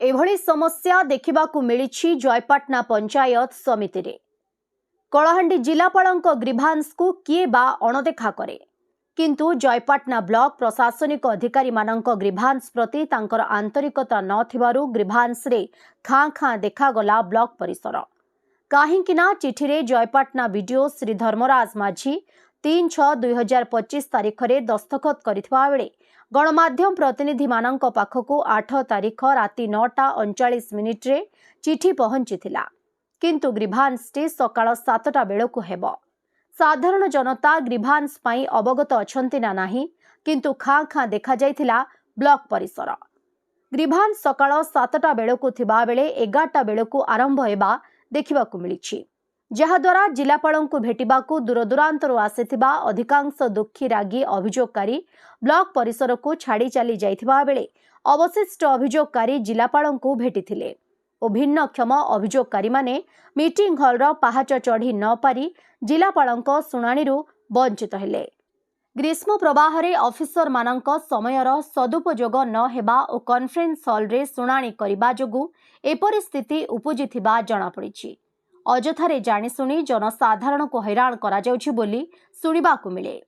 एभली समस्या देखिबाकू मिलिछि जयपाटना पंचायत समिति रे। कलाहांडी जिलापालक ग्रीभांस को किए बा अणदेखा करे, किंतु जयपाटना ब्लॉक प्रशासनिक अधिकारी मानक ग्रीभांस प्रति तांकर आंतरिकता नथिबारु ग्रीभांस रे खाँ खाँ देखागला ब्लॉक परिसर। काहींकिना चिठी रे जयपाटना वीडियो श्री धर्मराज माझी 3/6/2025 तारीख रे दस्तखत करिथिबा बेले गणमाध्यम प्रतिनिधि मानक पाखकु 8 तारीख राति 9:39 रे चिठी पहुंचीथिला, किंतु ग्रीभांस टी सकाळ 7टा बेलकु हेबो। साधारण जनता ग्रीभांस पाई अवगत अछंती ना नाही, किंतु खाँ खाँ देखा जाइथिला ब्लॉक परिसर। ग्रीभांस सकाळ 7टा बेलकु थिबा बेले 11टा बेलकु आरंभ हेबा देखिबाकू मिलिछि, जहाद्वारा जिलापालंकु भेटिबाकू दूरदूरांतरु आसिथिबा अधिकांश दुखी रागी अभियोगकारी ब्लॉक परिसर को छाड़ी चली जाइथिबा बेले अवशिष्ट अभियोगकारी जिलापालंकु भेटिथिले और भिन्नक्षम अभियोगकारी माने मीटिंग हॉल रो पाहाच चढ़ी न पारी जिलापालंक सुनाणीरु वंचित हेले। ग्रीष्म प्रवाह रे ऑफिसर मानक समयर सदुपयोग न हेबा और कॉन्फ्रेंस हॉल रे सुनाणी करिबा जोगु ए परिस्थिति उपजिथिबा जणा पड़िछि। अजथारे जानिशुणी जनसाधारण को हैरान करा जाउछि बोली सुनिबाकू मिले।